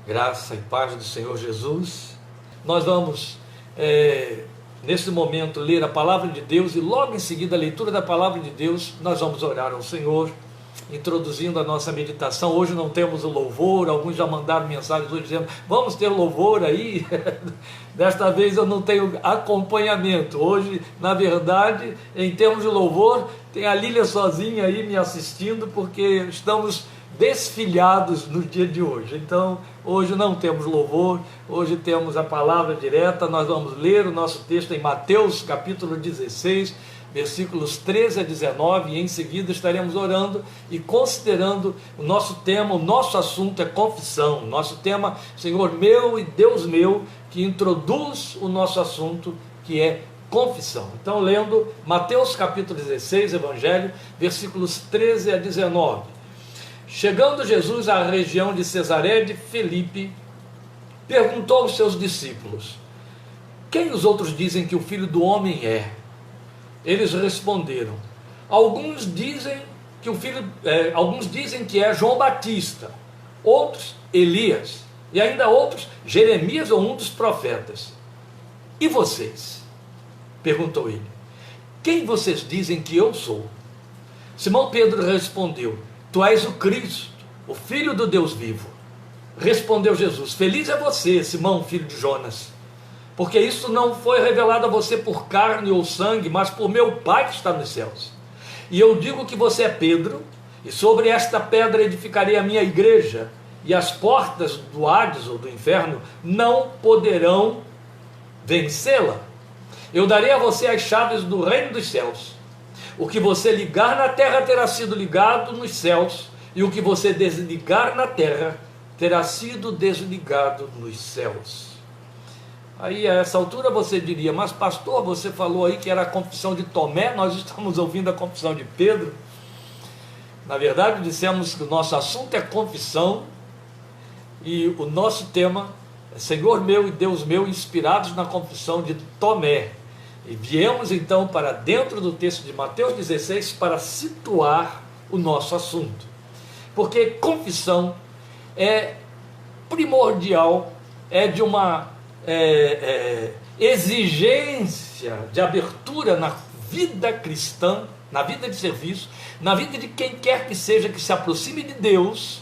Graça e paz do Senhor Jesus. Nós vamos, nesse momento, ler a palavra de Deus e logo em seguida a leitura da palavra de Deus, nós vamos orar ao Senhor, introduzindo a nossa meditação. Hoje não temos o louvor, alguns já mandaram mensagens hoje dizendo, vamos ter louvor aí. Desta vez eu não tenho acompanhamento. Hoje, na verdade, em termos de louvor, tem a Lília sozinha aí me assistindo, porque estamos desfilhados no dia de hoje. Então, hoje não temos louvor, hoje temos a palavra direta. Nós vamos ler o nosso texto em Mateus capítulo 16, versículos 13 a 19, e em seguida estaremos orando e considerando o nosso tema. O nosso assunto é confissão. Nosso tema, Senhor meu e Deus meu, que introduz o nosso assunto, que é confissão. Então, lendo Mateus capítulo 16, Evangelho, versículos 13 a 19. Chegando Jesus à região de Cesareia de Filipe, perguntou aos seus discípulos: quem os outros dizem que o Filho do Homem é? Eles responderam: alguns dizem que é João Batista, outros Elias, e ainda outros Jeremias ou um dos profetas. E vocês? Perguntou ele: quem vocês dizem que eu sou? Simão Pedro respondeu: tu és o Cristo, o Filho do Deus vivo. Respondeu Jesus: feliz é você, Simão, filho de Jonas, porque isso não foi revelado a você por carne ou sangue, mas por meu Pai que está nos céus. E eu digo que você é Pedro, e sobre esta pedra edificarei a minha igreja, e as portas do Hades ou do inferno não poderão vencê-la. Eu darei a você as chaves do reino dos céus. O que você ligar na terra terá sido ligado nos céus, e o que você desligar na terra terá sido desligado nos céus. Aí a essa altura você diria: mas pastor, você falou aí que era a confissão de Tomé, nós estamos ouvindo a confissão de Pedro. Na verdade, dissemos que o nosso assunto é confissão, e o nosso tema é Senhor meu e Deus meu, inspirados na confissão de Tomé. E viemos então para dentro do texto de Mateus 16 para situar o nosso assunto, porque confissão é primordial, é de uma exigência de abertura na vida cristã, na vida de serviço, na vida de quem quer que seja que se aproxime de Deus,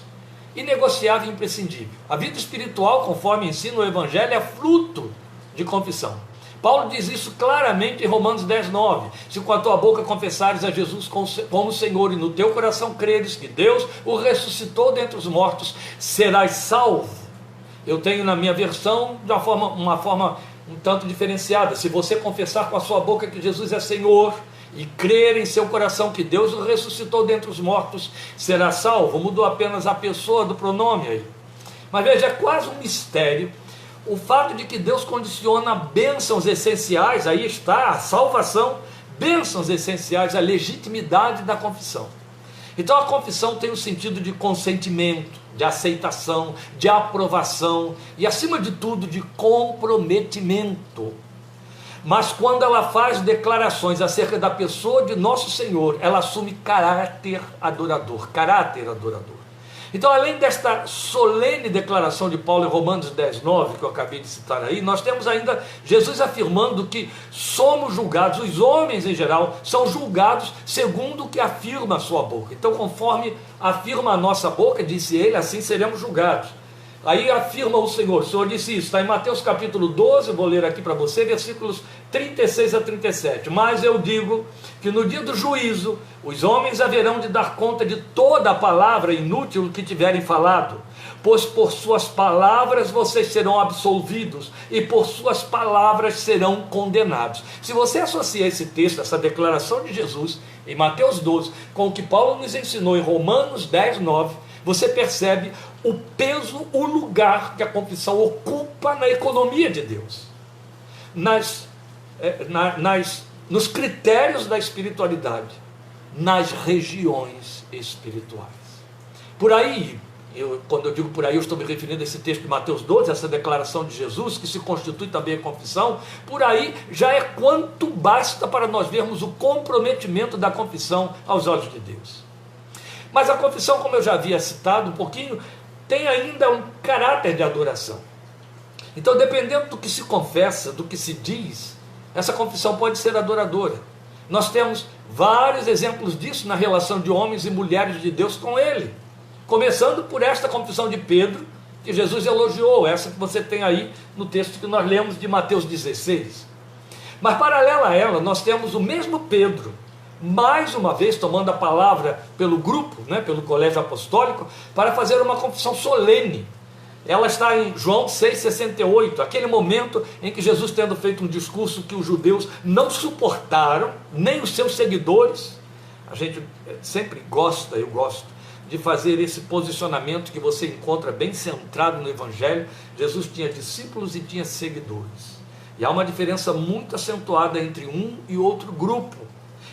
inegociável e imprescindível. A vida espiritual, conforme ensina o Evangelho, é fruto de confissão. Paulo diz isso claramente em Romanos 10, 9. Se com a tua boca confessares a Jesus como Senhor e no teu coração creres que Deus o ressuscitou dentre os mortos, serás salvo. Eu tenho na minha versão de uma forma um tanto diferenciada: se você confessar com a sua boca que Jesus é Senhor e crer em seu coração que Deus o ressuscitou dentre os mortos, será salvo. Mudou apenas a pessoa do pronome aí. Mas veja, é quase um mistério o fato de que Deus condiciona bênçãos essenciais, aí está a salvação, bênçãos essenciais, a legitimidade da confissão. Então a confissão tem o sentido de consentimento, de aceitação, de aprovação e, acima de tudo, de comprometimento. Mas quando ela faz declarações acerca da pessoa de nosso Senhor, ela assume caráter adorador. Então, além desta solene declaração de Paulo em Romanos 10, 9, que eu acabei de citar aí, nós temos ainda Jesus afirmando que somos julgados, os homens em geral são julgados segundo o que afirma a sua boca. Então, conforme afirma a nossa boca, disse ele, assim seremos julgados. Aí afirma o Senhor disse isso, está em Mateus capítulo 12, vou ler aqui para você, versículos 36 a 37. Mas eu digo que no dia do juízo, os homens haverão de dar conta de toda a palavra inútil que tiverem falado, pois por suas palavras vocês serão absolvidos, e por suas palavras serão condenados. Se você associa esse texto, essa declaração de Jesus, em Mateus 12, com o que Paulo nos ensinou em Romanos 10, 9, você percebe o peso, o lugar que a confissão ocupa na economia de Deus, nos critérios da espiritualidade, nas regiões espirituais. Por aí, quando eu digo por aí, eu estou me referindo a esse texto de Mateus 12, essa declaração de Jesus, que se constitui também a confissão. Por aí já é quanto basta para nós vermos o comprometimento da confissão aos olhos de Deus. Mas a confissão, como eu já havia citado um pouquinho, tem ainda um caráter de adoração. Então, dependendo do que se confessa, do que se diz, essa confissão pode ser adoradora. Nós temos vários exemplos disso na relação de homens e mulheres de Deus com Ele. Começando por esta confissão de Pedro, que Jesus elogiou, essa que você tem aí no texto que nós lemos de Mateus 16. Mas paralela a ela, nós temos o mesmo Pedro, mais uma vez tomando a palavra pelo grupo, pelo colégio apostólico, para fazer uma confissão solene. Ela está em João 6,68, aquele momento em que Jesus, tendo feito um discurso que os judeus não suportaram, nem os seus seguidores. A gente sempre gosta, eu gosto, de fazer esse posicionamento que você encontra bem centrado no Evangelho. Jesus tinha discípulos e tinha seguidores. E há uma diferença muito acentuada entre um e outro grupo.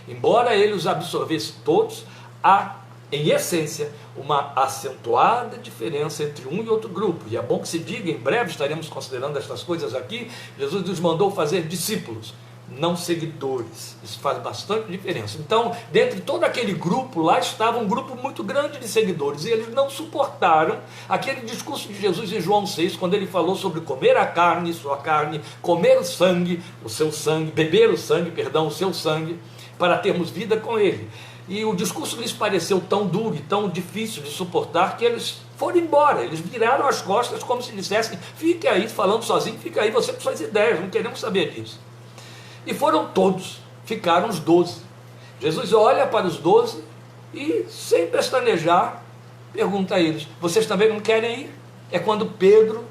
Embora ele os absorvesse todos, há, em essência, uma acentuada diferença entre um e outro grupo. E é bom que se diga, em breve estaremos considerando estas coisas aqui, Jesus nos mandou fazer discípulos, não seguidores. Isso faz bastante diferença. Então, dentre todo aquele grupo, lá estava um grupo muito grande de seguidores, e eles não suportaram aquele discurso de Jesus em João 6, quando ele falou sobre comer a carne, sua carne, comer o sangue, o seu sangue, beber o sangue, perdão, o seu sangue, para termos vida com ele. E o discurso lhes pareceu tão duro e tão difícil de suportar que eles foram embora. Eles viraram as costas como se dissessem: fique aí falando sozinho, fica aí você com suas ideias, não queremos saber disso. E foram todos, ficaram os 12. Jesus olha para os 12 e, sem pestanejar, pergunta a eles: vocês também não querem ir? É quando Pedro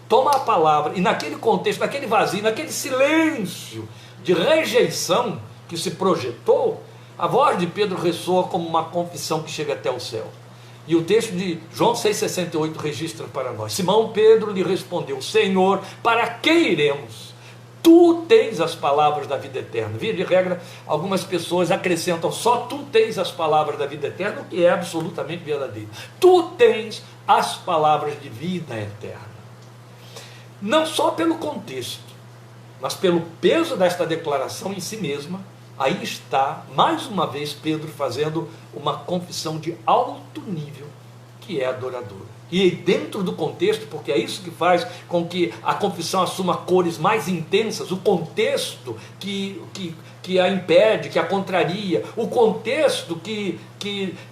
toma a palavra, e naquele contexto, naquele vazio, naquele silêncio de rejeição que se projetou, a voz de Pedro ressoa como uma confissão que chega até o céu. E o texto de João 6,68 registra para nós: Simão Pedro lhe respondeu: Senhor, para quem iremos? Tu tens as palavras da vida eterna. Via de regra, algumas pessoas acrescentam: só tu tens as palavras da vida eterna, o que é absolutamente verdadeiro. Tu tens as palavras de vida eterna. Não só pelo contexto, mas pelo peso desta declaração em si mesma. Aí está, mais uma vez, Pedro fazendo uma confissão de alto nível, que é adoradora. E dentro do contexto, porque é isso que faz com que a confissão assuma cores mais intensas, o contexto que a impede, que a contraria, o contexto que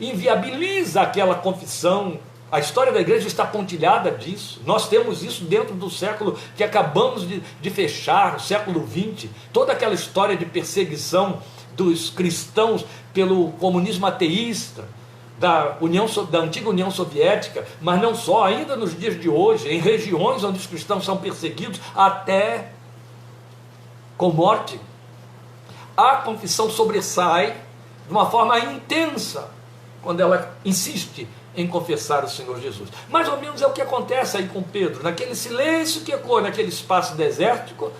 inviabiliza aquela confissão. A história da igreja está pontilhada disso. Nós temos isso dentro do século que acabamos de fechar, o século XX. Toda aquela história de perseguição dos cristãos pelo comunismo ateísta, da antiga União Soviética, mas não só, ainda nos dias de hoje, em regiões onde os cristãos são perseguidos até com morte. A confissão sobressai de uma forma intensa quando ela insiste em confessar o Senhor Jesus. Mais ou menos é o que acontece aí com Pedro, naquele silêncio que ecoa naquele espaço desértico.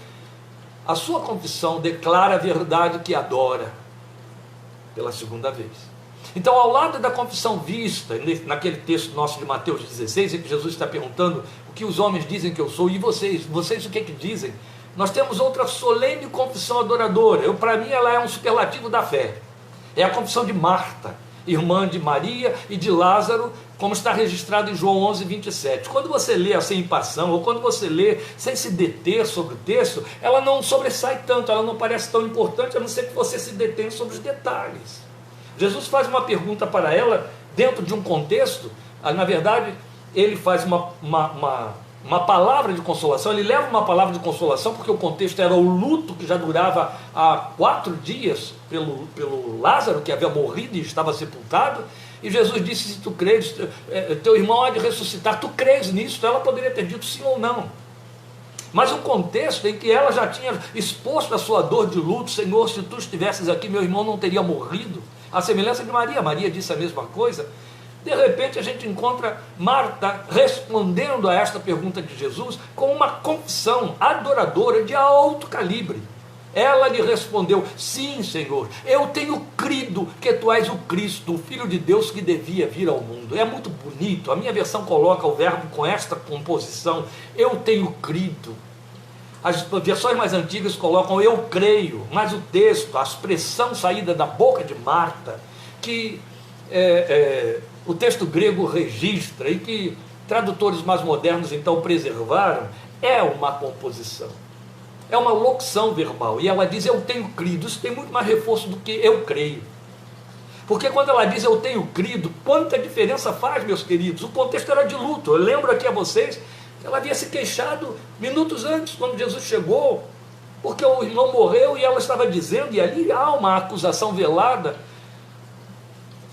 A sua confissão declara a verdade que adora pela segunda vez. Então, ao lado da confissão vista, naquele texto nosso de Mateus 16, em que Jesus está perguntando o que os homens dizem que eu sou, e vocês o que dizem? Nós temos outra solene confissão adoradora. Para mim ela é um superlativo da fé. É a confissão de Marta, irmã de Maria e de Lázaro, como está registrado em João 11, 27. Quando você lê assim em passão, ou quando você lê sem se deter sobre o texto, ela não sobressai tanto, ela não parece tão importante, a não ser que você se detenha sobre os detalhes. Jesus faz uma pergunta para ela, dentro de um contexto, na verdade, ele faz uma palavra de consolação, ele leva uma palavra de consolação, porque o contexto era o luto que já durava há 4 dias pelo Lázaro, que havia morrido e estava sepultado, e Jesus disse: se tu creres, teu irmão há de ressuscitar, tu crês nisso? Ela poderia ter dito sim ou não, mas o contexto em que ela já tinha exposto a sua dor de luto: Senhor, se tu estivesses aqui, meu irmão não teria morrido. A semelhança de Maria, Maria disse a mesma coisa. De repente a gente encontra Marta respondendo a esta pergunta de Jesus com uma confissão adoradora de alto calibre. Ela lhe respondeu: sim, Senhor, eu tenho crido que tu és o Cristo, o Filho de Deus que devia vir ao mundo. É muito bonito, a minha versão coloca o verbo com esta composição: eu tenho crido. As versões mais antigas colocam eu creio, mas o texto, a expressão saída da boca de Marta, que o texto grego registra e que tradutores mais modernos então preservaram, é uma composição, é uma locução verbal, e ela diz eu tenho crido. Isso tem muito mais reforço do que eu creio, porque quando ela diz eu tenho crido, quanta diferença faz, meus queridos. O contexto era de luto. Eu lembro aqui a vocês que ela havia se queixado minutos antes, quando Jesus chegou, porque o irmão morreu, e ela estava dizendo, e ali há uma acusação velada: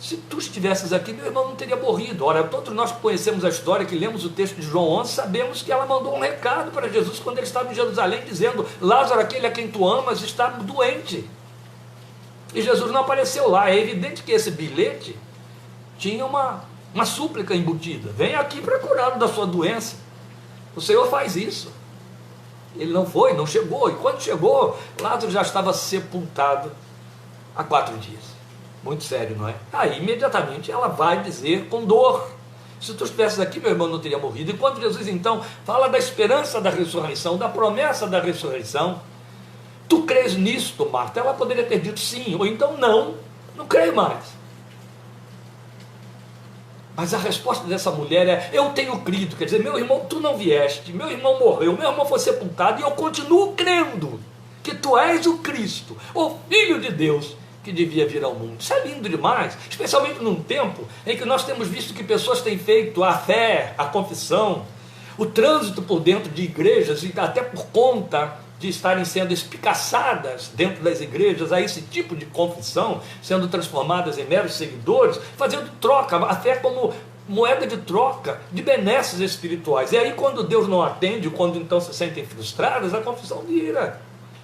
se tu estivesses aqui, meu irmão não teria morrido. Ora, todos nós que conhecemos a história, que lemos o texto de João 11, sabemos que ela mandou um recado para Jesus quando ele estava em Jerusalém, dizendo: Lázaro, aquele a quem tu amas, está doente. E Jesus não apareceu lá. É evidente que esse bilhete tinha uma súplica embutida: vem aqui para curá-lo da sua doença. O Senhor faz isso. Ele não foi, não chegou, e quando chegou, Lázaro já estava sepultado há 4 dias. Muito sério, não é? Aí imediatamente ela vai dizer com dor: se tu estivesses aqui, meu irmão não teria morrido. E quando Jesus então fala da esperança da ressurreição, da promessa da ressurreição: tu crês nisto, Marta? Ela poderia ter dito sim, ou então não creio mais. Mas a resposta dessa mulher é: eu tenho crido. Quer dizer, meu irmão, tu não vieste, meu irmão morreu, meu irmão foi sepultado, e eu continuo crendo que tu és o Cristo, o Filho de Deus, que devia vir ao mundo. Isso é lindo demais, especialmente num tempo em que nós temos visto que pessoas têm feito a fé, a confissão, o trânsito por dentro de igrejas, e até por conta de estarem sendo espicaçadas dentro das igrejas, a esse tipo de confissão, sendo transformadas em meros seguidores, fazendo troca, a fé como moeda de troca de benesses espirituais. E aí, quando Deus não atende, quando então se sentem frustradas, a confissão vira.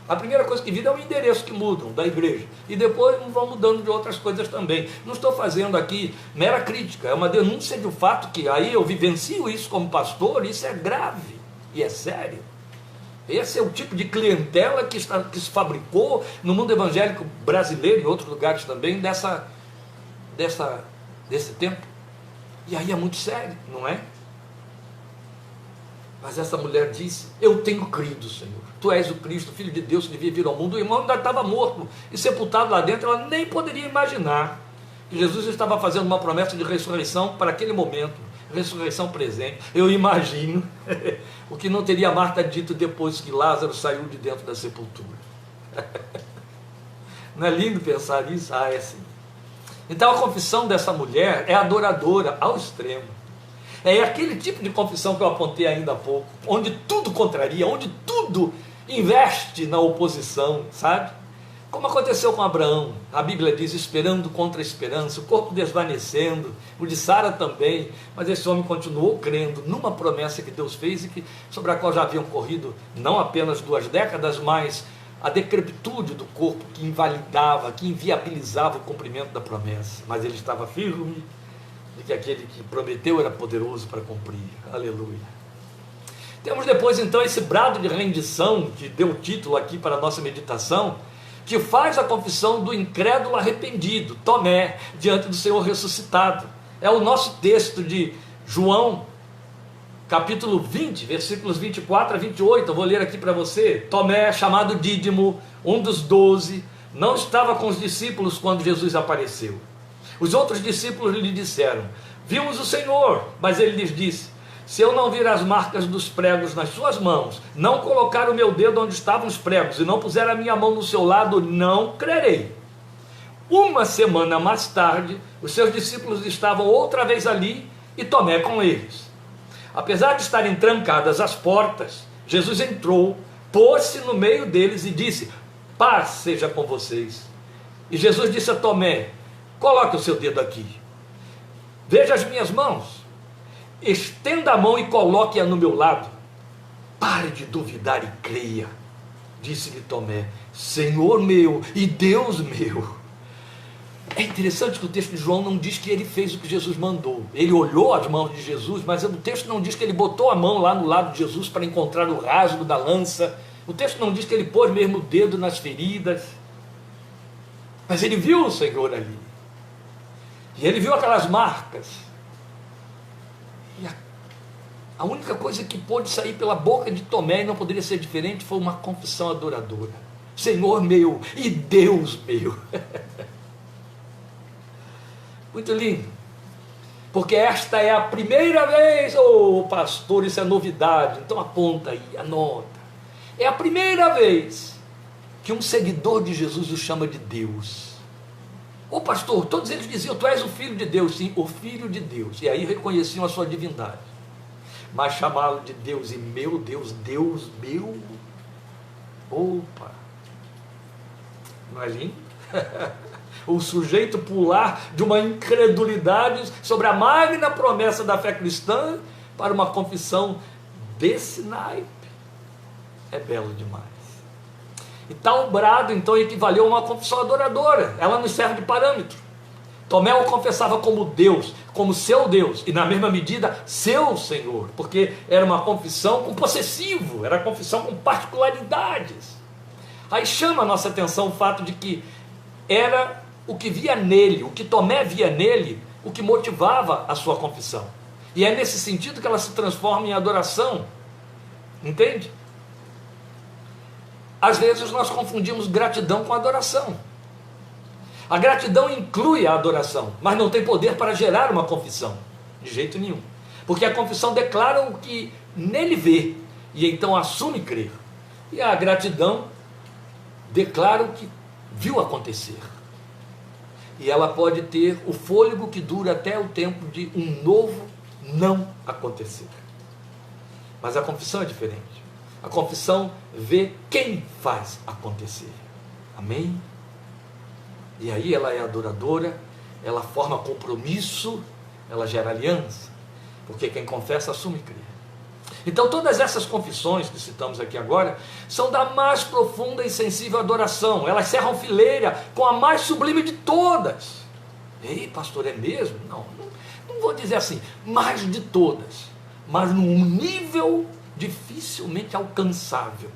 A primeira coisa que vira é o endereço que mudam da igreja, e depois vão mudando de outras coisas também. Não estou fazendo aqui mera crítica, é uma denúncia de um fato que aí eu vivencio isso como pastor, e isso é grave e é sério. Esse é o tipo de clientela que se fabricou no mundo evangélico brasileiro e em outros lugares também, desse tempo. E aí é muito sério, não é? Mas essa mulher disse: eu tenho crido, Senhor, tu és o Cristo, Filho de Deus, que devia vir ao mundo. O irmão ainda estava morto e sepultado lá dentro. Ela nem poderia imaginar que Jesus estava fazendo uma promessa de ressurreição para aquele momento, ressurreição presente. Eu imagino o que não teria Marta dito depois que Lázaro saiu de dentro da sepultura. Não é lindo pensar isso? É sim. Então a confissão dessa mulher é adoradora ao extremo. É aquele tipo de confissão que eu apontei ainda há pouco, onde tudo contraria, onde tudo investe na oposição, sabe? Como aconteceu com Abraão. A Bíblia diz: esperando contra a esperança, o corpo desvanecendo, o de Sara também, mas esse homem continuou crendo numa promessa que Deus fez, e sobre a qual já haviam corrido não apenas 2 décadas, mas a decrepitude do corpo que invalidava, que inviabilizava o cumprimento da promessa. Mas ele estava firme de que aquele que prometeu era poderoso para cumprir. Aleluia. Temos depois então esse brado de rendição, que deu o título aqui para a nossa meditação, que faz a confissão do incrédulo arrependido, Tomé, diante do Senhor ressuscitado. É o nosso texto de João, capítulo 20, versículos 24 a 28, eu vou ler aqui para você. Tomé, chamado Dídimo, um dos 12, não estava com os discípulos quando Jesus apareceu. Os outros discípulos lhe disseram: vimos o Senhor. Mas ele lhes disse: se eu não vir as marcas dos pregos nas suas mãos, não colocar o meu dedo onde estavam os pregos, e não puser a minha mão no seu lado, não crerei. 1 semana mais tarde, os seus discípulos estavam outra vez ali, e Tomé com eles. Apesar de estarem trancadas as portas, Jesus entrou, pôs-se no meio deles e disse: paz seja com vocês. E Jesus disse a Tomé: coloque o seu dedo aqui, veja as minhas mãos, estenda a mão e coloque-a no meu lado. Pare de duvidar e creia. Disse-lhe Tomé: Senhor meu e Deus meu. É interessante que o texto de João não diz que ele fez o que Jesus mandou. Ele olhou as mãos de Jesus, mas o texto não diz que ele botou a mão lá no lado de Jesus para encontrar o rasgo da lança. O texto não diz que ele pôs mesmo o dedo nas feridas. Mas ele viu o Senhor ali. E ele viu aquelas marcas. E a única coisa que pôde sair pela boca de Tomé, e não poderia ser diferente, foi uma confissão adoradora: Senhor meu e Deus meu. Muito lindo. Porque esta é a primeira vez, ô pastor, isso é novidade, então aponta aí, anota. É a primeira vez que um seguidor de Jesus o chama de Deus. Ô pastor, todos eles diziam, tu és o Filho de Deus. Sim, o Filho de Deus, e aí reconheciam a sua divindade. Mas chamá-lo de Deus, e meu Deus, Deus meu, opa, não é lindo? O sujeito pular de uma incredulidade sobre a magna promessa da fé cristã para uma confissão desse naipe, é belo demais. E tal brado então equivaleu a uma confissão adoradora, ela nos serve de parâmetro. Tomé o confessava como Deus, como seu Deus, e na mesma medida seu Senhor, porque era uma confissão com possessivo, era uma confissão com particularidades. Aí chama a nossa atenção o fato de que era o que via nele, o que Tomé via nele, o que motivava a sua confissão. E é nesse sentido que ela se transforma em adoração, entende? Às vezes nós confundimos gratidão com adoração. A gratidão inclui a adoração, mas não tem poder para gerar uma confissão, de jeito nenhum. Porque a confissão declara o que nele vê, e então assume crer. E a gratidão declara o que viu acontecer. E ela pode ter o fôlego que dura até o tempo de um novo não acontecer. Mas a confissão é diferente. A confissão vê quem faz acontecer. Amém? E aí ela é adoradora, ela forma compromisso, ela gera aliança, porque quem confessa assume crer. Então todas essas confissões que citamos aqui agora são da mais profunda e sensível adoração. Elas cerram fileira com a mais sublime de todas. Ei, pastor, é mesmo? Não vou dizer assim, mais de todas, mas num nível dificilmente alcançável,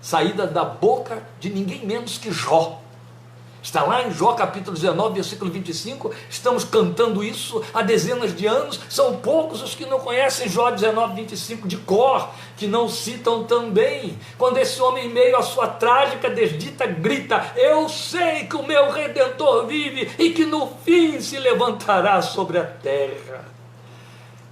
saída da boca de ninguém menos que Jó. Está lá em Jó capítulo 19, versículo 25, estamos cantando isso há dezenas de anos, são poucos os que não conhecem Jó 19, 25 de cor, que não citam também, quando esse homem em meio à sua trágica desdita grita, eu sei que o meu Redentor vive e que no fim se levantará sobre a terra.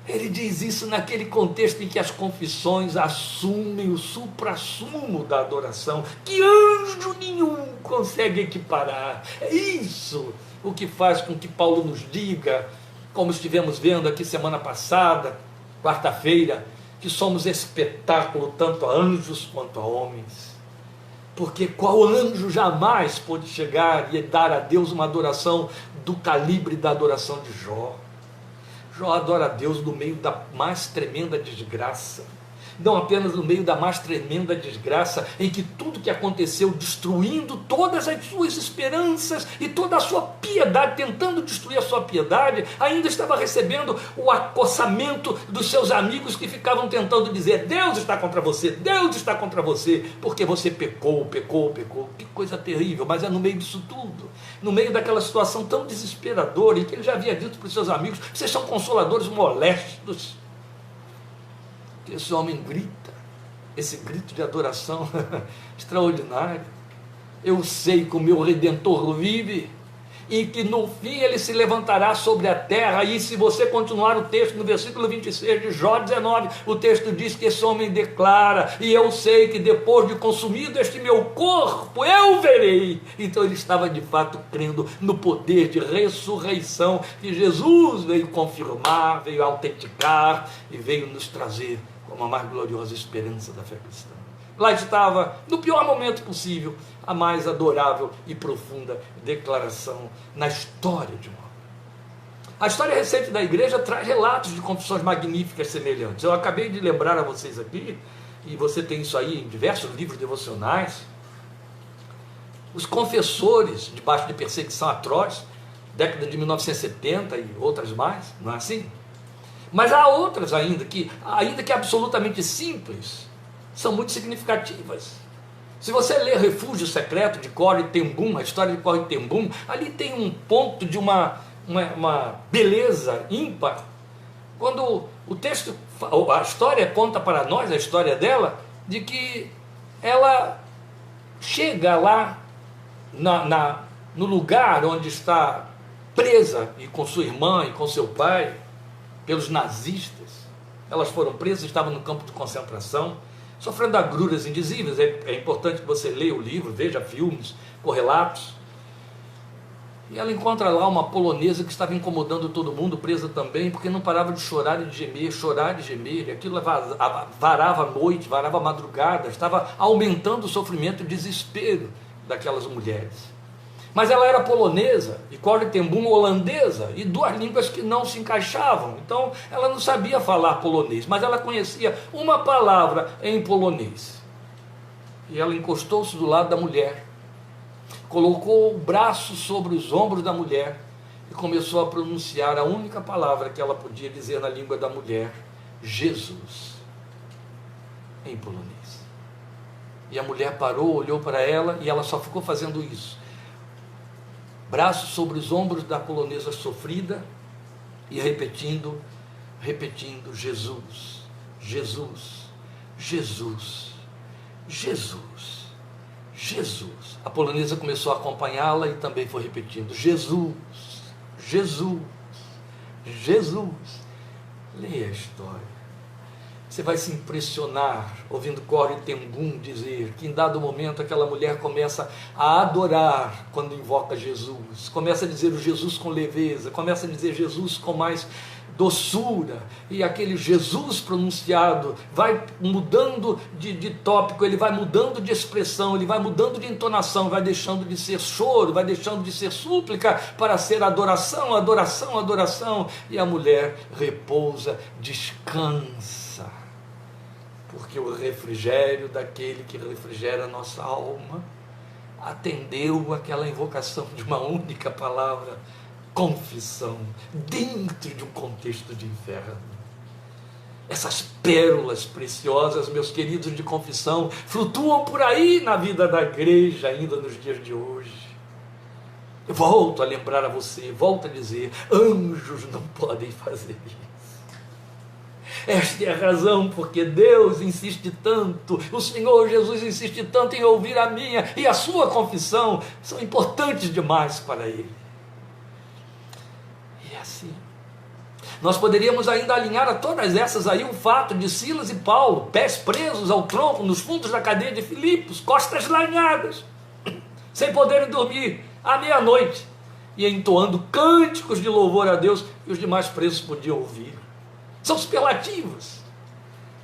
Ele diz isso naquele contexto em que as confissões assumem o suprassumo da adoração, que anjo nenhum consegue equiparar. É isso o que faz com que Paulo nos diga, como estivemos vendo aqui semana passada, quarta-feira, que somos espetáculo tanto a anjos quanto a homens. Porque qual anjo jamais pôde chegar e dar a Deus uma adoração do calibre da adoração de Jó? Jó adora a Deus no meio da mais tremenda desgraça, não apenas no meio da mais tremenda desgraça, em que tudo que aconteceu, destruindo todas as suas esperanças e toda a sua piedade, tentando destruir a sua piedade, ainda estava recebendo o acossamento dos seus amigos que ficavam tentando dizer, Deus está contra você, Deus está contra você, porque você pecou, que coisa terrível. Mas é no meio disso tudo, no meio daquela situação tão desesperadora, em que ele já havia dito para os seus amigos, vocês são consoladores molestos, esse homem grita, esse grito de adoração extraordinário. Eu sei que o meu Redentor vive e que no fim ele se levantará sobre a terra. E se você continuar o texto no versículo 26 de Jó 19, o texto diz que esse homem declara, e eu sei que depois de consumido este meu corpo, eu verei. Então ele estava de fato crendo no poder de ressurreição que Jesus veio confirmar, veio autenticar e veio nos trazer como a mais gloriosa esperança da fé cristã. Lá estava, no pior momento possível, a mais adorável e profunda declaração na história de um homem. A história recente da igreja traz relatos de confissões magníficas semelhantes. Eu acabei de lembrar a vocês aqui, e você tem isso aí em diversos livros devocionais, os confessores debaixo de perseguição atroz, década de 1970 e outras mais, não é assim? Mas há outras ainda que absolutamente simples, são muito significativas. Se você ler Refúgio Secreto de Corrie ten Boom, a história de Corrie ten Boom, ali tem um ponto de uma beleza ímpar, quando o texto, a história conta para nós, a história dela, de que ela chega lá no lugar onde está presa, e com sua irmã e com seu pai, pelos nazistas. Elas foram presas, estavam no campo de concentração, sofrendo agruras indizíveis. É importante que você leia o livro, veja filmes, correlatos. E ela encontra lá uma polonesa que estava incomodando todo mundo, presa também, porque não parava de chorar e de gemer, e aquilo varava a noite, varava a madrugada, estava aumentando o sofrimento e o desespero daquelas mulheres. Mas ela era polonesa e Corrie ten Boom holandesa, e duas línguas que não se encaixavam. Então ela não sabia falar polonês, mas ela conhecia uma palavra em polonês. E ela encostou-se do lado da mulher, colocou o braço sobre os ombros da mulher e começou a pronunciar a única palavra que ela podia dizer na língua da mulher: Jesus, em polonês. E a mulher parou, olhou para ela e ela só ficou fazendo isso. Braço sobre os ombros da polonesa sofrida e repetindo, Jesus, Jesus, Jesus, Jesus, Jesus. A polonesa começou a acompanhá-la e também foi repetindo: Jesus, Jesus, Jesus. Leia a história. Você vai se impressionar ouvindo Corrie ten Boom dizer que em dado momento aquela mulher começa a adorar quando invoca Jesus, começa a dizer o Jesus com leveza, começa a dizer Jesus com mais doçura, e aquele Jesus pronunciado vai mudando de tópico, ele vai mudando de expressão, ele vai mudando de entonação, vai deixando de ser choro, vai deixando de ser súplica para ser adoração, adoração, adoração, e a mulher repousa, descansa, porque o refrigério daquele que refrigera a nossa alma atendeu aquela invocação de uma única palavra: confissão, dentro de um contexto de inferno. Essas pérolas preciosas, meus queridos, de confissão, flutuam por aí na vida da igreja ainda nos dias de hoje. Eu volto a lembrar a você, volto a dizer: anjos não podem fazer isso. Esta é a razão porque Deus insiste tanto, o Senhor Jesus insiste tanto em ouvir a minha e a sua confissão, são importantes demais para Ele. E é assim. Nós poderíamos ainda alinhar a todas essas aí o fato de Silas e Paulo, pés presos ao tronco nos fundos da cadeia de Filipos, costas lanhadas, sem poderem dormir, à meia-noite, e entoando cânticos de louvor a Deus, que os demais presos podiam ouvir. São superlativos.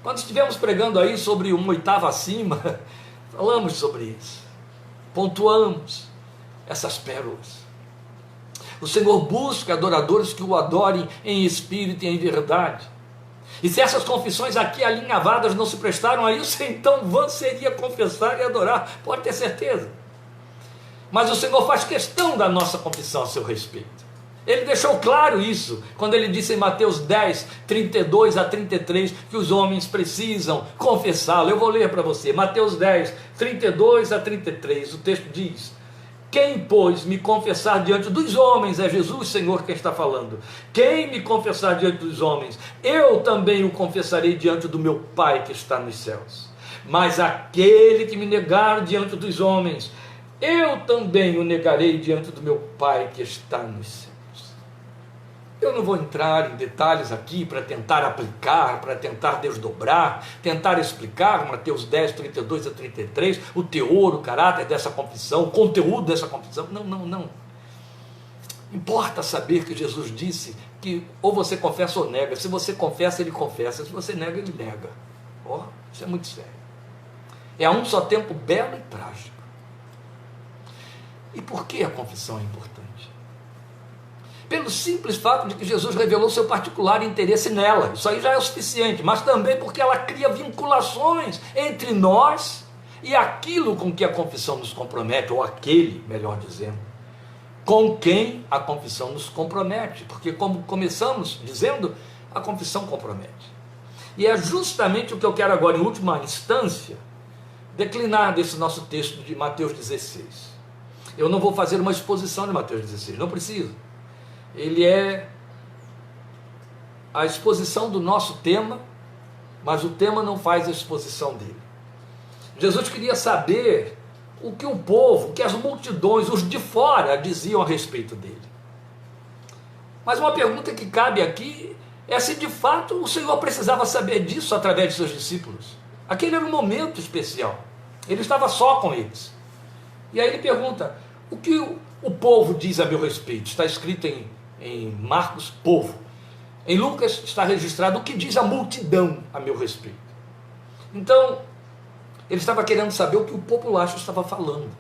Quando estivemos pregando aí sobre uma oitava acima, falamos sobre isso, pontuamos essas pérolas. O Senhor busca adoradores que o adorem em espírito e em verdade. E se essas confissões aqui alinhavadas não se prestaram a isso, então vã seria confessar e adorar, pode ter certeza. Mas o Senhor faz questão da nossa confissão a seu respeito. Ele deixou claro isso, quando ele disse em Mateus 10, 32 a 33, que os homens precisam confessá-lo. Eu vou ler para você, Mateus 10, 32 a 33, o texto diz: quem, pois, me confessar diante dos homens, é Jesus, Senhor, quem está falando. Quem me confessar diante dos homens, eu também o confessarei diante do meu Pai que está nos céus. Mas aquele que me negar diante dos homens, eu também o negarei diante do meu Pai que está nos céus. Eu não vou entrar em detalhes aqui para tentar aplicar, para tentar desdobrar, tentar explicar Mateus 10, 32 a 33, o teor, o caráter dessa confissão, o conteúdo dessa confissão. Não. Importa saber que Jesus disse que ou você confessa ou nega. Se você confessa, ele confessa. Se você nega, ele nega. Isso é muito sério. É a um só tempo belo e trágico. E por que a confissão é importante? Pelo simples fato de que Jesus revelou seu particular interesse nela. Isso aí já é o suficiente, mas também porque ela cria vinculações entre nós e aquilo com que a confissão nos compromete, ou aquele, melhor dizendo, com quem a confissão nos compromete, porque como começamos dizendo, a confissão compromete. E é justamente o que eu quero agora, em última instância, declinar desse nosso texto de Mateus 16. Eu não vou fazer uma exposição de Mateus 16, não preciso. Ele é a exposição do nosso tema, mas o tema não faz a exposição dele. Jesus queria saber o que o povo, o que as multidões, os de fora, diziam a respeito dele. Mas uma pergunta que cabe aqui é se de fato o Senhor precisava saber disso através de seus discípulos. Aquele era um momento especial. Ele estava só com eles. E aí ele pergunta: o que o povo diz a meu respeito? Está escrito em Marcos, povo. Em Lucas está registrado o que diz a multidão a meu respeito. Então, ele estava querendo saber o que o populacho estava falando.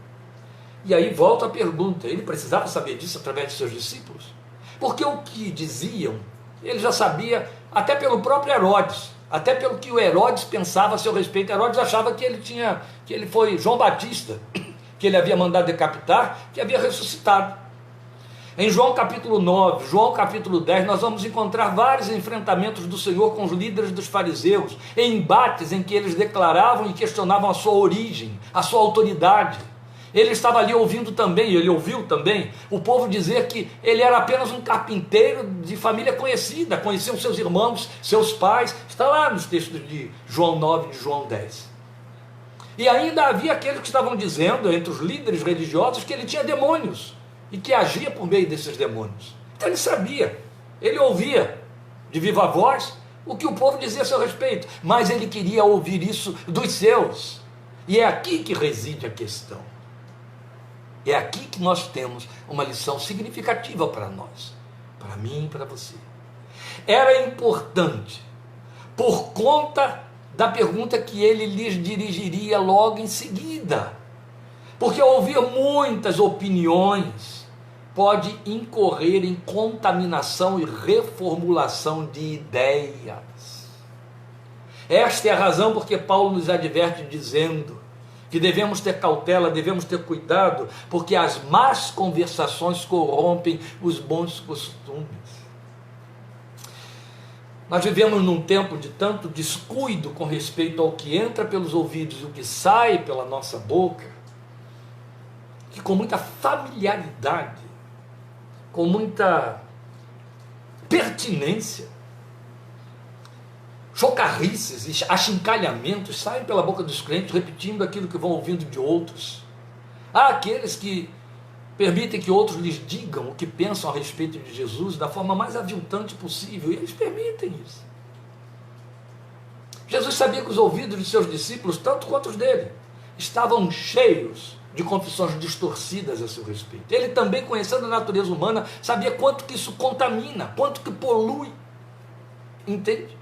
E aí volta a pergunta: ele precisava saber disso através de seus discípulos? Porque o que diziam, ele já sabia, até pelo próprio Herodes, até pelo que o Herodes pensava a seu respeito. Herodes achava que ele foi João Batista, que ele havia mandado decapitar, que havia ressuscitado. Em João capítulo 9, João capítulo 10, nós vamos encontrar vários enfrentamentos do Senhor com os líderes dos fariseus, embates em que eles declaravam e questionavam a sua origem, a sua autoridade. Ele estava ali ouvindo também, ele ouviu também, o povo dizer que ele era apenas um carpinteiro de família conhecida, conheciam seus irmãos, seus pais, está lá nos textos de João 9 e de João 10. E ainda havia aqueles que estavam dizendo, entre os líderes religiosos, que ele tinha demônios, e que agia por meio desses demônios. Então ele sabia, ele ouvia de viva voz o que o povo dizia a seu respeito, mas ele queria ouvir isso dos seus. E é aqui que reside a questão. É aqui que nós temos uma lição significativa para nós, para mim e para você. Era importante, por conta da pergunta que ele lhes dirigiria logo em seguida, porque ouvir muitas opiniões pode incorrer em contaminação e reformulação de ideias. Esta é a razão porque Paulo nos adverte dizendo que devemos ter cautela, devemos ter cuidado, porque as más conversações corrompem os bons costumes. Nós vivemos num tempo de tanto descuido com respeito ao que entra pelos ouvidos e o que sai pela nossa boca, que com muita familiaridade, com muita pertinência, chocarrices, achincalhamentos saem pela boca dos crentes, repetindo aquilo que vão ouvindo de outros. Há aqueles que permitem que outros lhes digam o que pensam a respeito de Jesus da forma mais aviltante possível, e eles permitem isso. Jesus sabia que os ouvidos de seus discípulos, tanto quanto os dele, estavam cheios de confissões distorcidas a seu respeito. Ele também, conhecendo a natureza humana, sabia quanto que isso contamina, quanto que polui. Entende?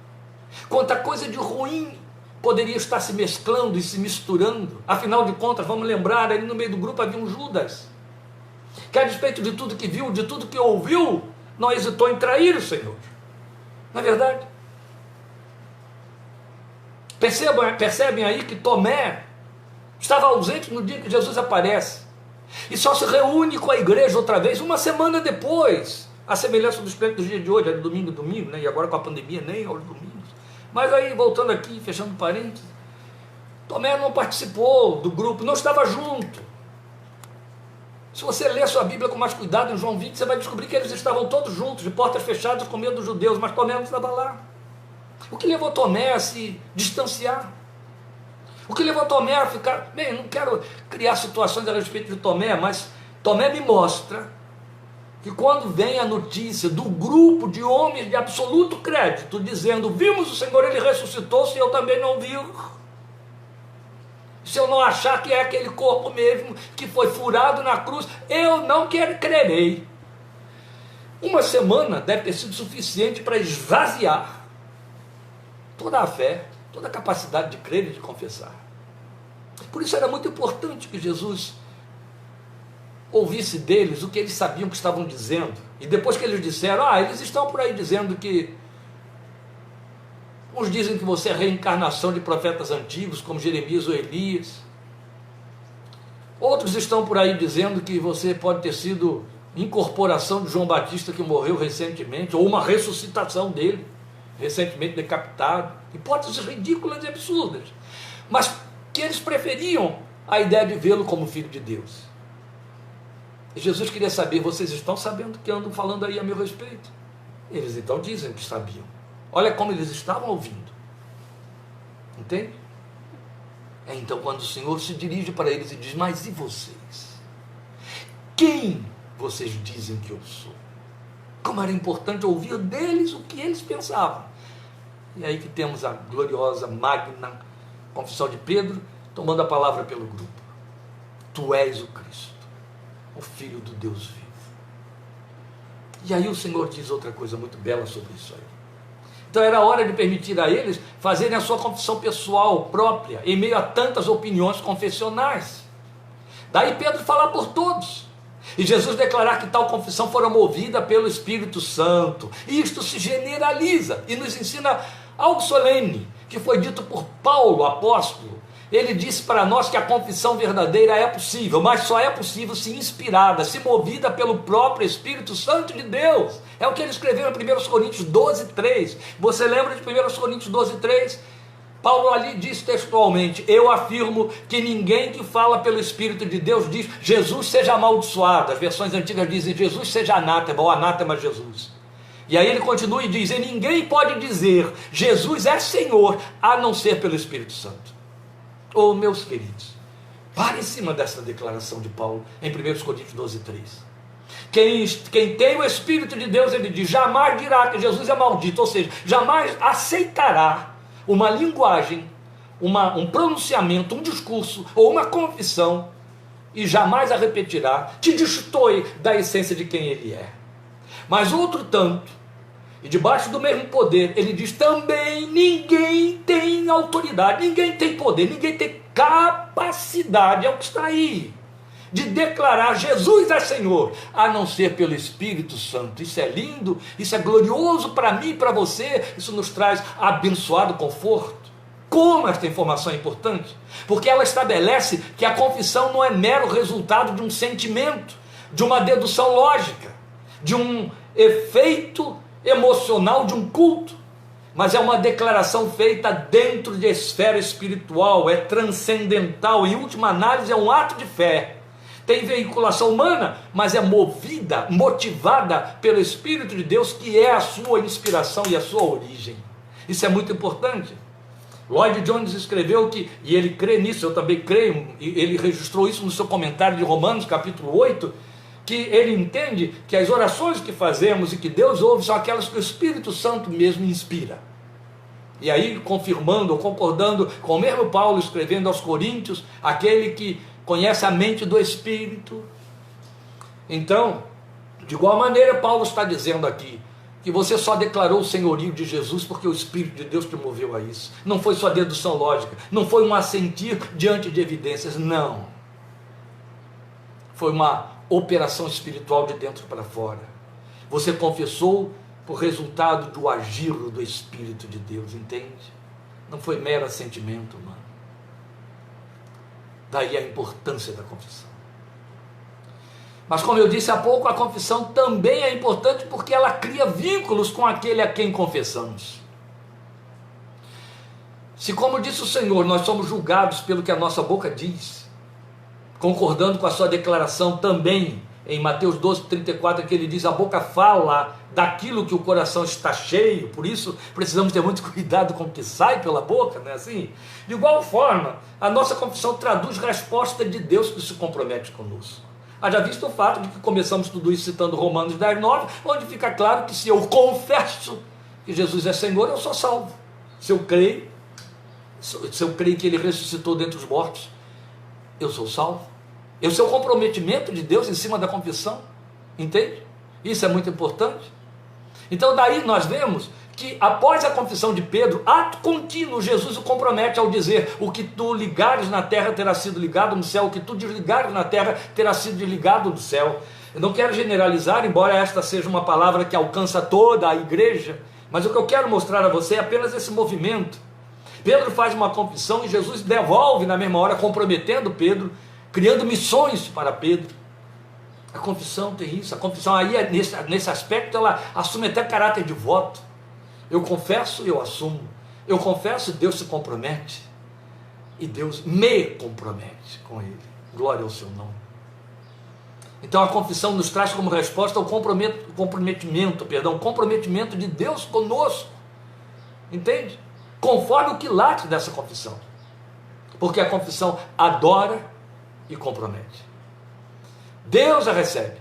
Quanta coisa de ruim poderia estar se mesclando e se misturando. Afinal de contas, vamos lembrar, ali no meio do grupo havia um Judas, que a despeito de tudo que viu, de tudo que ouviu, não hesitou em trair o Senhor. Não é verdade? Percebem aí que Tomé estava ausente no dia que Jesus aparece, e só se reúne com a igreja outra vez uma semana depois, a semelhança dos crentes do dia de hoje, é domingo, né? E agora com a pandemia nem aos domingos. Mas aí, voltando aqui, fechando parênteses, Tomé não participou do grupo, não estava junto. Se você ler a sua Bíblia com mais cuidado, em João 20, você vai descobrir que eles estavam todos juntos, de portas fechadas, com medo dos judeus, mas Tomé não estava lá. O que levou Tomé a se distanciar? O que levou Tomé a ficar... Bem, não quero criar situações a respeito de Tomé, mas Tomé me mostra que quando vem a notícia do grupo de homens de absoluto crédito, dizendo, vimos o Senhor, Ele ressuscitou, se eu também não vi, se eu não achar que é aquele corpo mesmo, que foi furado na cruz, eu não crerei. Uma semana deve ter sido suficiente para esvaziar toda a fé, toda a capacidade de crer e de confessar. Por isso era muito importante que Jesus ouvisse deles o que eles sabiam que estavam dizendo, e depois que eles disseram, eles estão por aí dizendo que, uns dizem que você é reencarnação de profetas antigos, como Jeremias ou Elias, outros estão por aí dizendo que você pode ter sido incorporação de João Batista que morreu recentemente, ou uma ressuscitação dele, recentemente decapitado, hipóteses ridículas e absurdas, mas que eles preferiam a ideia de vê-lo como filho de Deus. E Jesus queria saber, vocês estão sabendo que andam falando aí a meu respeito? Eles então dizem que sabiam. Olha como eles estavam ouvindo. Entende? É então quando o Senhor se dirige para eles e diz, mas e vocês? Quem vocês dizem que eu sou? como era importante ouvir deles o que eles pensavam. E aí que temos a gloriosa, magna confissão de Pedro, tomando a palavra pelo grupo. Tu és o Cristo, o Filho do Deus vivo. E aí o Senhor diz outra coisa muito bela sobre isso aí. Então era hora de permitir a eles fazerem a sua confissão pessoal própria, em meio a tantas opiniões confessionais. Daí Pedro falar por todos. E Jesus declarar que tal confissão fora movida pelo Espírito Santo. E isto se generaliza e nos ensina algo solene, que foi dito por Paulo, apóstolo. Ele disse para nós que a confissão verdadeira é possível, mas só é possível se inspirada, se movida pelo próprio Espírito Santo de Deus. É o que ele escreveu em 1 Coríntios 12:3. Você lembra de 1 Coríntios 12:3? Paulo ali diz textualmente: eu afirmo que ninguém que fala pelo Espírito de Deus diz Jesus seja amaldiçoado. As versões antigas dizem Jesus seja anátema, ou anátema Jesus. E aí ele continua e diz: e ninguém pode dizer Jesus é Senhor, a não ser pelo Espírito Santo. Oh, meus queridos, para em cima dessa declaração de Paulo em 1 Coríntios 12:3. Quem tem o Espírito de Deus, ele diz, jamais dirá que Jesus é maldito, ou seja, jamais aceitará uma linguagem, um pronunciamento, um discurso ou uma confissão, e jamais a repetirá, que destoe da essência de quem ele é. Mas outro tanto, e debaixo do mesmo poder, ele diz também: ninguém tem autoridade, ninguém tem poder, ninguém tem capacidade, é o que está aí, de declarar Jesus é Senhor, a não ser pelo Espírito Santo. Isso é lindo, isso é glorioso para mim e para você, isso nos traz abençoado conforto. Como esta informação é importante? Porque ela estabelece que a confissão não é mero resultado de um sentimento, de uma dedução lógica, de um efeito emocional de um culto, mas é uma declaração feita dentro de esfera espiritual, é transcendental, em última análise é um ato de fé, tem veiculação humana, mas é movida, motivada pelo Espírito de Deus, que é a sua inspiração e a sua origem. Isso é muito importante. Lloyd Jones escreveu que, e ele crê nisso, eu também creio, e ele registrou isso no seu comentário de Romanos capítulo 8, que ele entende que as orações que fazemos e que Deus ouve são aquelas que o Espírito Santo mesmo inspira. E aí, confirmando ou concordando com o mesmo Paulo escrevendo aos Coríntios, aquele que conhece a mente do Espírito. Então, de igual maneira, Paulo está dizendo aqui que você só declarou o senhorio de Jesus porque o Espírito de Deus te moveu a isso. Não foi só dedução lógica, não foi um assentir diante de evidências, não. Foi uma operação espiritual de dentro para fora. Você confessou por resultado do agir do Espírito de Deus, entende? Não foi mero assentimento humano. Daí a importância da confissão. Mas como eu disse há pouco, a confissão também é importante porque ela cria vínculos com aquele a quem confessamos. Se, como disse o Senhor, nós somos julgados pelo que a nossa boca diz, concordando com a sua declaração também em Mateus 12:34, que ele diz: a boca fala daquilo que o coração está cheio, por isso precisamos ter muito cuidado com o que sai pela boca, não é assim? De igual forma, a nossa confissão traduz resposta de Deus que se compromete conosco. Haja visto o fato de que começamos tudo isso citando Romanos 10:9, onde fica claro que se eu confesso que Jesus é Senhor, eu sou salvo. Se eu creio que Ele ressuscitou dentre os mortos, eu sou salvo. Esse é o comprometimento de Deus em cima da confissão, entende? Isso é muito importante. Então daí nós vemos que após a confissão de Pedro, ato contínuo, Jesus o compromete ao dizer: o que tu ligares na terra terá sido ligado no céu, o que tu desligares na terra terá sido desligado no céu. Eu não quero generalizar, embora esta seja uma palavra que alcança toda a igreja, mas o que eu quero mostrar a você é apenas esse movimento. Pedro faz uma confissão e Jesus devolve na mesma hora, comprometendo Pedro, criando missões para Pedro. A confissão tem isso. A confissão aí, nesse aspecto, ela assume até caráter de voto. Eu confesso, eu assumo. Eu confesso, Deus se compromete. E Deus me compromete com Ele. Glória ao seu nome. Então a confissão nos traz como resposta o comprometimento de Deus conosco. Entende? Conforme o quilate dessa confissão. Porque a confissão adora e compromete. Deus a recebe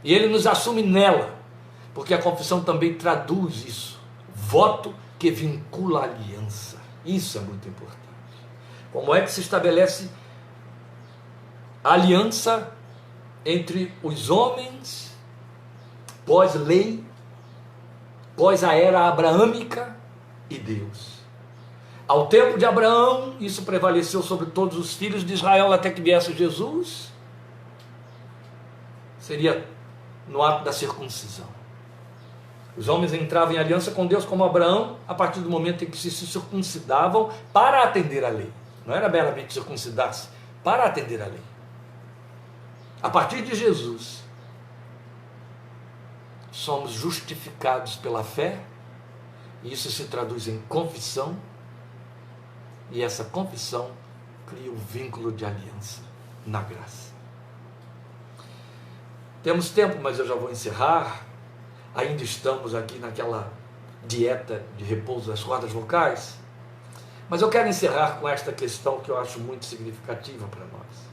e Ele nos assume nela, Porque a confissão também traduz isso. Voto que vincula a aliança. Isso é muito importante. Como é que se estabelece a aliança entre os homens pós-lei, pós a era abraâmica e Deus? Ao tempo de Abraão, isso prevaleceu sobre todos os filhos de Israel até que viesse Jesus. Seria no ato da circuncisão. Os homens entravam em aliança com Deus como Abraão a partir do momento em que se circuncidavam para atender à lei. Não era meramente circuncidar-se, para atender à lei. A partir de Jesus, somos justificados pela fé, e isso se traduz em confissão, e essa confissão cria o vínculo de aliança na graça. Temos tempo, mas eu já vou encerrar. Ainda estamos aqui naquela dieta de repouso das cordas vocais, mas eu quero encerrar com esta questão que eu acho muito significativa para nós.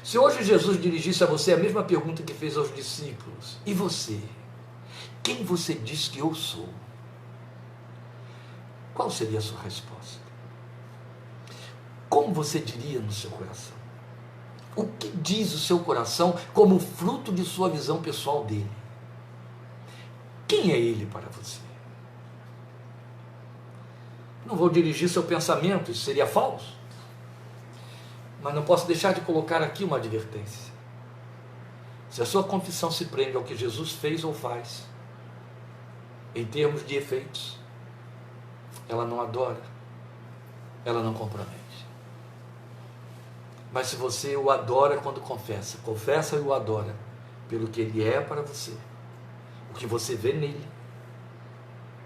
Se hoje Jesus dirigisse a você a mesma pergunta que fez aos discípulos: e você? Quem você diz que eu sou? Qual seria a sua resposta? Como você diria no seu coração? O que diz o seu coração como fruto de sua visão pessoal dele? Quem é ele para você? Não vou dirigir seu pensamento, isso seria falso. Mas não posso deixar de colocar aqui uma advertência. Se a sua confissão se prende ao que Jesus fez ou faz, em termos de efeitos, ela não adora, ela não compromete. Mas se você o adora quando confessa e o adora pelo que ele é para você, o que você vê nele,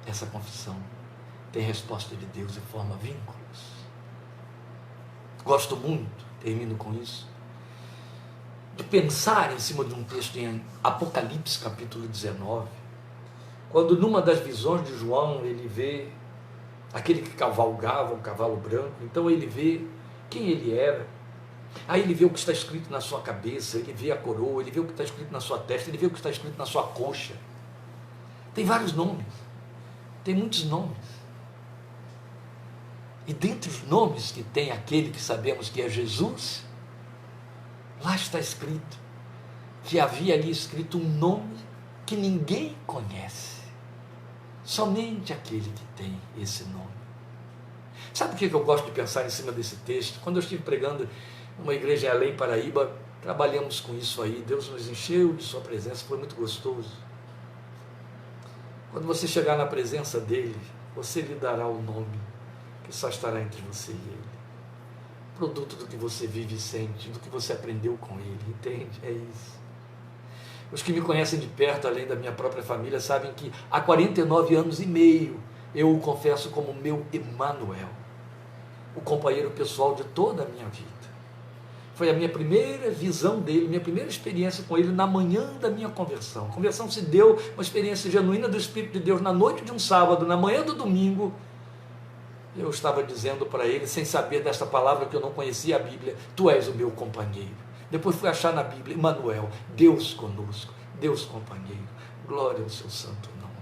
essa confissão tem resposta de Deus e forma vínculos. Gosto muito, termino com isso, de pensar em cima de um texto em Apocalipse capítulo 19, quando numa das visões de João ele vê aquele que cavalgava um cavalo branco, então ele vê quem ele era, aí ele vê o que está escrito na sua cabeça, ele vê a coroa, ele vê o que está escrito na sua testa, ele vê o que está escrito na sua coxa. Tem vários nomes, tem muitos nomes. E dentre os nomes que tem aquele que sabemos que é Jesus, lá está escrito que havia ali escrito um nome que ninguém conhece, somente aquele que tem esse nome. Sabe por que eu gosto de pensar em cima desse texto? Quando eu estive pregando uma igreja em Além, Paraíba, trabalhamos com isso aí, Deus nos encheu de sua presença, foi muito gostoso. Quando você chegar na presença dele, você lhe dará o nome que só estará entre você e ele, produto do que você vive e sente, do que você aprendeu com ele, entende? É isso. Os que me conhecem de perto, além da minha própria família, sabem que há 49 anos e meio eu o confesso como meu Emanuel, o companheiro pessoal de toda a minha vida. Foi a minha primeira visão dele, minha primeira experiência com ele na manhã da minha conversão. A conversão se deu, uma experiência genuína do Espírito de Deus, na noite de um sábado, na manhã do domingo. Eu estava dizendo para ele, sem saber desta palavra que eu não conhecia a Bíblia: tu és o meu companheiro. Depois fui achar na Bíblia, Emanuel, Deus conosco, Deus companheiro. Glória ao seu santo nome.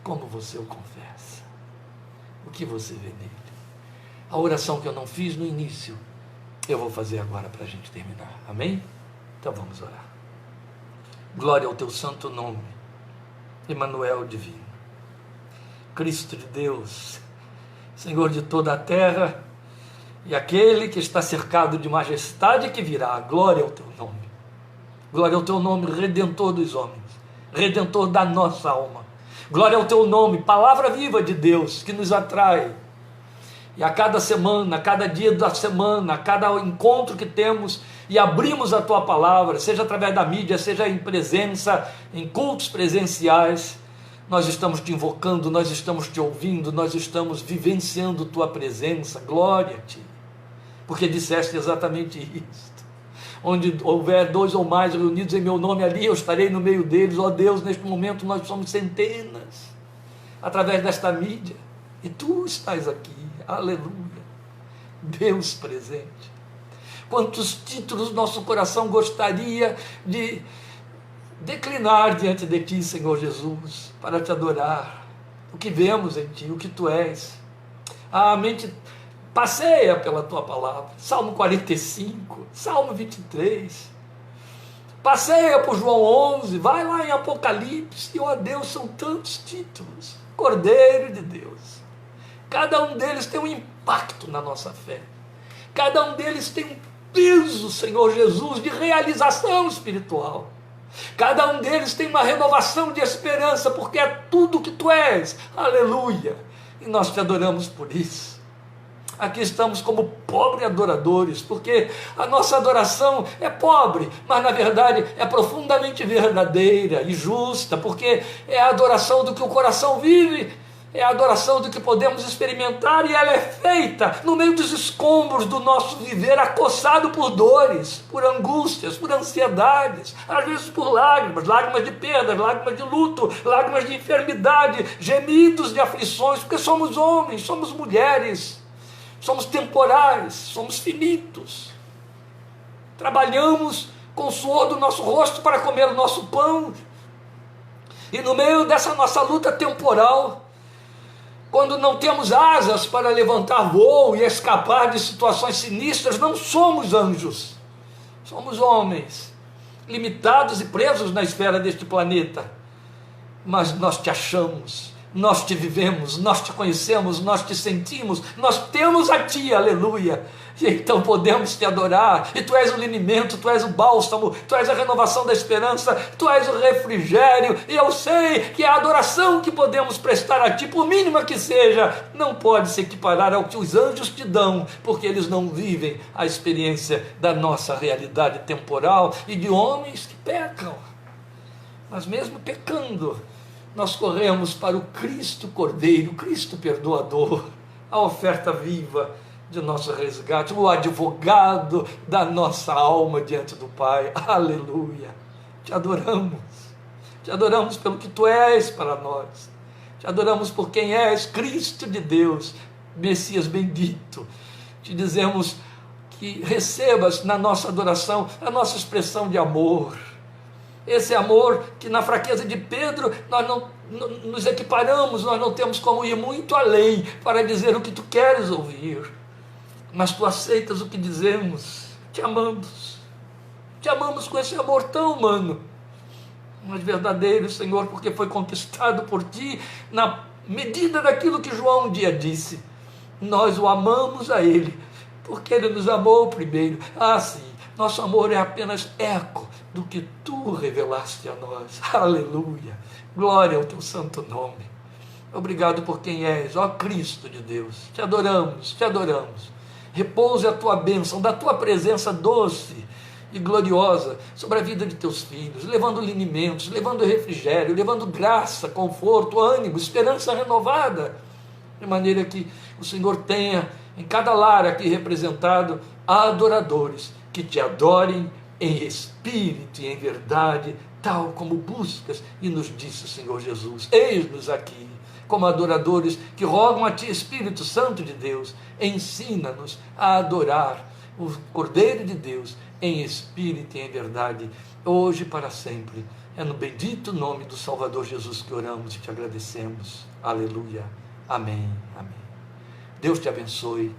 Como você o confessa? O que você vê nele? A oração que eu não fiz no início, eu vou fazer agora para a gente terminar. Amém? Então vamos orar. Glória ao teu santo nome, Emanuel divino, Cristo de Deus, Senhor de toda a terra, e aquele que está cercado de majestade que virá. Glória ao teu nome. Glória ao teu nome, Redentor dos homens, Redentor da nossa alma. Glória ao teu nome, palavra viva de Deus, que nos atrai. E a cada semana, a cada dia da semana, a cada encontro que temos e abrimos a tua palavra, seja através da mídia, seja em presença, em cultos presenciais, nós estamos te invocando, nós estamos te ouvindo, nós estamos vivenciando tua presença. Glória a ti, porque disseste exatamente isto: onde houver 2 ou mais reunidos em meu nome, ali eu estarei no meio deles. Ó Deus, neste momento nós somos centenas, através desta mídia, e tu estás aqui. Aleluia, Deus presente. Quantos títulos nosso coração gostaria de declinar diante de Ti, Senhor Jesus, para Te adorar, o que vemos em Ti, o que Tu és. A mente passeia pela Tua palavra, Salmo 45, Salmo 23, passeia por João 11, vai lá em Apocalipse, oh Deus, são tantos títulos, Cordeiro de Deus, cada um deles tem um impacto na nossa fé, cada um deles tem um peso, Senhor Jesus, de realização espiritual, cada um deles tem uma renovação de esperança, porque é tudo que Tu és, aleluia, e nós Te adoramos por isso. Aqui estamos como pobres adoradores, porque a nossa adoração é pobre, mas na verdade é profundamente verdadeira e justa, porque é a adoração do que o coração vive, é a adoração do que podemos experimentar, e ela é feita no meio dos escombros do nosso viver, acossado por dores, por angústias, por ansiedades, às vezes por lágrimas, lágrimas de perda, lágrimas de luto, lágrimas de enfermidade, gemidos de aflições, porque somos homens, somos mulheres, somos temporais, somos finitos, trabalhamos com o suor do nosso rosto para comer o nosso pão, e no meio dessa nossa luta temporal, quando não temos asas para levantar voo e escapar de situações sinistras, não somos anjos, somos homens, limitados e presos na esfera deste planeta, mas nós Te achamos, nós Te vivemos, nós Te conhecemos, nós Te sentimos, nós temos a Ti, aleluia, e então podemos Te adorar, e Tu és o linimento, Tu és o bálsamo, Tu és a renovação da esperança, Tu és o refrigério, e eu sei que a adoração que podemos prestar a Ti, por mínima que seja, não pode se equiparar ao que os anjos Te dão, porque eles não vivem a experiência da nossa realidade temporal, e de homens que pecam, mas mesmo pecando, nós corremos para o Cristo Cordeiro, Cristo Perdoador, a oferta viva de nosso resgate, o advogado da nossa alma diante do Pai, aleluia, Te adoramos pelo que Tu és para nós, Te adoramos por quem és, Cristo de Deus, Messias bendito, Te dizemos que recebas na nossa adoração a nossa expressão de amor, esse amor que na fraqueza de Pedro nós não nos equiparamos, nós não temos como ir muito além para dizer o que Tu queres ouvir, mas Tu aceitas o que dizemos, Te amamos com esse amor tão humano, mas verdadeiro, Senhor, porque foi conquistado por Ti na medida daquilo que João um dia disse, nós o amamos a Ele, porque Ele nos amou primeiro. Sim, nosso amor é apenas eco do que Tu revelaste a nós, aleluia, glória ao Teu santo nome, obrigado por quem és, ó Cristo de Deus, Te adoramos, repousa a Tua bênção, da Tua presença doce e gloriosa sobre a vida de Teus filhos, levando linimentos, levando refrigério, levando graça, conforto, ânimo, esperança renovada, de maneira que o Senhor tenha em cada lar aqui representado adoradores que Te adorem em espírito e em verdade, tal como buscas, e nos disse o Senhor Jesus, eis-nos aqui, como adoradores que rogam a Ti, Espírito Santo de Deus, ensina-nos a adorar o Cordeiro de Deus em espírito e em verdade, hoje e para sempre, é no bendito nome do Salvador Jesus que oramos e Te agradecemos, aleluia, amém, amém. Deus te abençoe,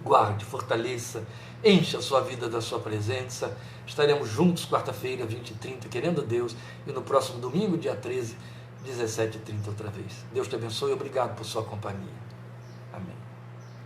guarde, fortaleça, encha a sua vida da sua presença. Estaremos juntos quarta-feira, 20h30, querendo Deus, e no próximo domingo, dia 13, 17h30 outra vez. Deus te abençoe e obrigado por sua companhia.